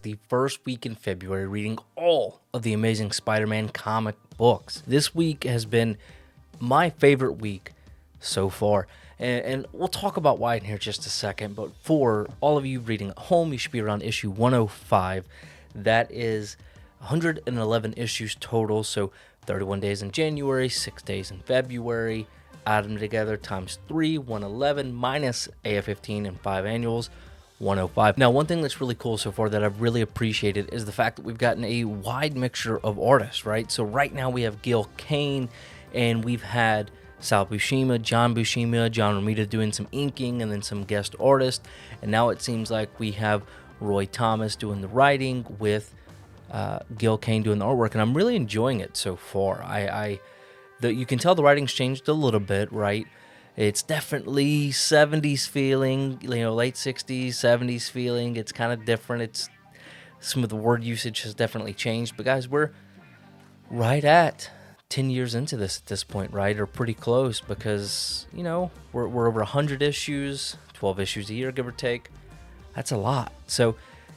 the first week in February reading all of the Amazing Spider-Man comic books. This week has been my favorite week so far. And we'll talk about why in here just a second. But for all of you reading at home, you should be around issue 105. That is 111 issues total. So 31 days in January, 6 days in February. Add them together times 3, 111 minus AF15 and 5 annuals, 105. Now, one thing that's really cool so far that I've really appreciated is the fact that we've gotten a wide mixture of artists, right? So right now we have Gil Kane, and we've had Sal Buscema, John Romita doing some inking and then some guest artists. And now it seems like we have Roy Thomas doing the writing with Gil Kane doing the artwork, and I'm really enjoying it so far. You can tell the writing's changed a little bit, right? It's definitely 70s feeling, late 60s, 70s feeling. It's kind of different. Some of the word usage has definitely changed. But guys, we're right at 10 years into this at this point, right? Or pretty close, because, we're over 100 issues, 12 issues a year, give or take. That's a lot. So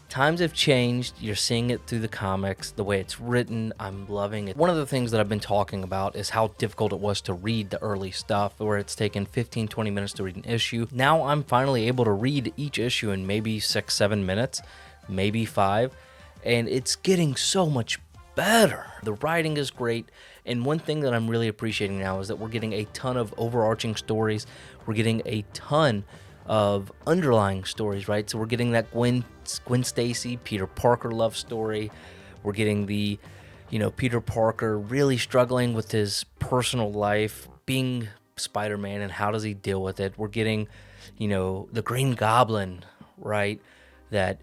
times have changed. You're seeing it through the comics, the way it's written. I'm loving it. One of the things that I've been talking about is how difficult it was to read the early stuff, where it's taken 15, 20 minutes to read an issue. Now I'm finally able to read each issue in maybe 6, 7 minutes, maybe 5, and it's getting so much better. The writing is great, and one thing that I'm really appreciating now is that we're getting a ton of overarching stories. We're getting a ton of underlying stories, right? So we're getting that Gwen Stacy, Peter Parker love story. We're getting the, Peter Parker really struggling with his personal life, being Spider-Man, and how does he deal with it. We're getting, the Green Goblin, right? That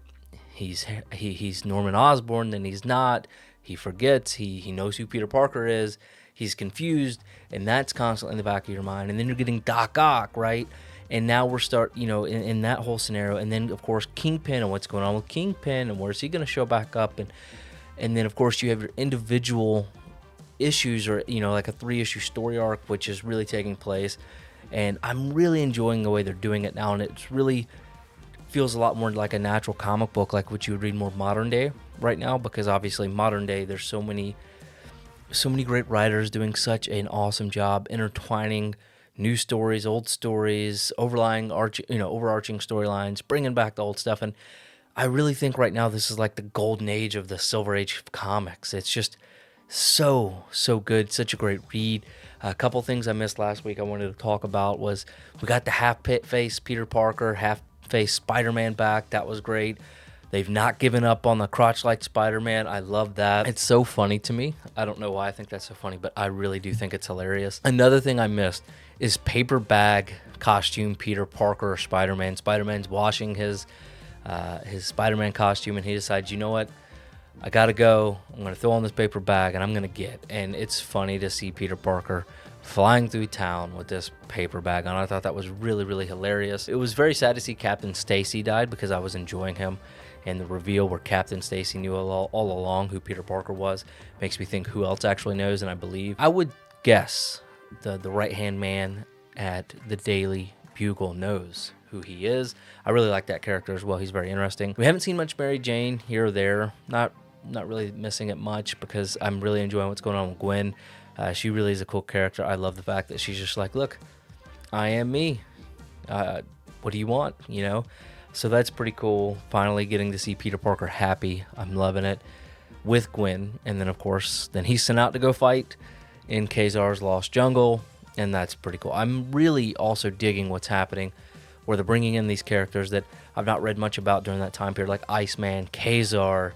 he's Norman Osborn, then he's not. He forgets. He knows who Peter Parker is. He's confused, and that's constantly in the back of your mind. And then you're getting Doc Ock, right? And now we're in that whole scenario. And then, of course, Kingpin and what's going on with Kingpin and where's he going to show back up. And then, of course, you have your individual issues or, like a 3-issue story arc, which is really taking place. And I'm really enjoying the way they're doing it now. And it really feels a lot more like a natural comic book, like what you would read more modern day right now. Because obviously modern day, there's so many great writers doing such an awesome job intertwining new stories, old stories, overarching storylines, bringing back the old stuff. And I really think right now this is like the golden age of the silver age of comics. It's just so good. Such a great read. A couple things I missed last week I wanted to talk about was we got the half-face Peter Parker, half-face Spider-Man back. That was great. They've not given up on the crotch-like Spider-Man. I love that. It's so funny to me. I don't know why I think that's so funny, but I really do think it's hilarious. Another thing I missed is paper bag costume Peter Parker or Spider-Man. Spider-Man's washing his Spider-Man costume, and he decides, you know what? I gotta go. I'm gonna throw on this paper bag, and I'm gonna get. And it's funny to see Peter Parker flying through town with this paper bag on. I thought that was really, really hilarious. It was very sad to see Captain Stacy died because I was enjoying him. And the reveal where Captain Stacy knew all along who Peter Parker was makes me think who else actually knows, and I believe. I would guess the right-hand man at the Daily Bugle knows who he is. I really like that character as well. He's very interesting. We haven't seen much Mary Jane here or there. Not really missing it much because I'm really enjoying what's going on with Gwen. She really is a cool character. I love the fact that she's just like, look, I am me. What do you want, So that's pretty cool. Finally getting to see Peter Parker happy. I'm loving it with Gwen. And then, of course, he's sent out to go fight in Kazar's Lost Jungle. And that's pretty cool. I'm really also digging what's happening where they're bringing in these characters that I've not read much about during that time period, like Iceman, Kazar.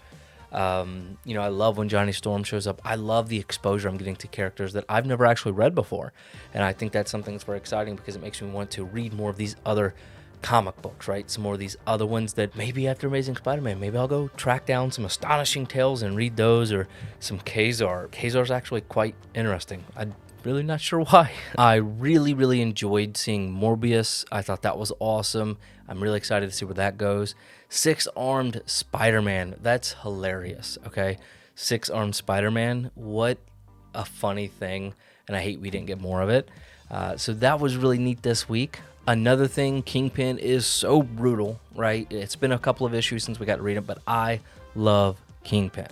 I love when Johnny Storm shows up. I love the exposure I'm getting to characters that I've never actually read before. And I think that's something that's very exciting because it makes me want to read more of these other comic books, right? Some more of these other ones that maybe after Amazing Spider-Man, maybe I'll go track down some Astonishing Tales and read those, or some Kazar. Kazar's actually quite interesting. I'm really not sure why. I really enjoyed seeing Morbius. I thought that was awesome. I'm really excited to see where that goes. 6-armed Spider-Man. That's hilarious, okay? 6-armed Spider-Man. What a funny thing. And I hate we didn't get more of it. So that was really neat this week. Another thing, Kingpin is so brutal, right? It's been a couple of issues since we got to read it, but I love Kingpin.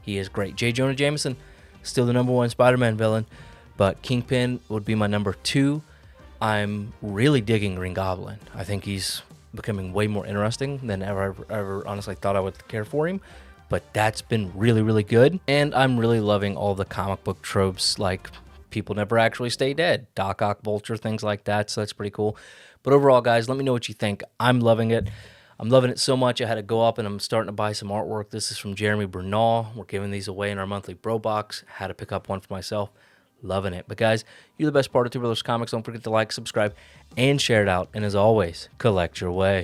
He is great. J. Jonah Jameson, still the #1 Spider-Man villain, but Kingpin would be my #2. I'm really digging Green Goblin. I think he's becoming way more interesting than ever honestly thought I would care for him. But that's been really, really good. And I'm really loving all the comic book tropes, like people never actually stay dead, Doc Ock, Vulture, things like that. So that's pretty cool. But overall, guys, let me know what you think. I'm loving it. I'm loving it so much I had to go up and I'm starting to buy some artwork. This is from Jeremy Bernal. We're giving these away in our monthly bro box. Had to pick up one for myself. Loving it. But guys, you're the best part of Two Brothers Comics. Don't forget to like, subscribe, and share it out. And as always, collect your way.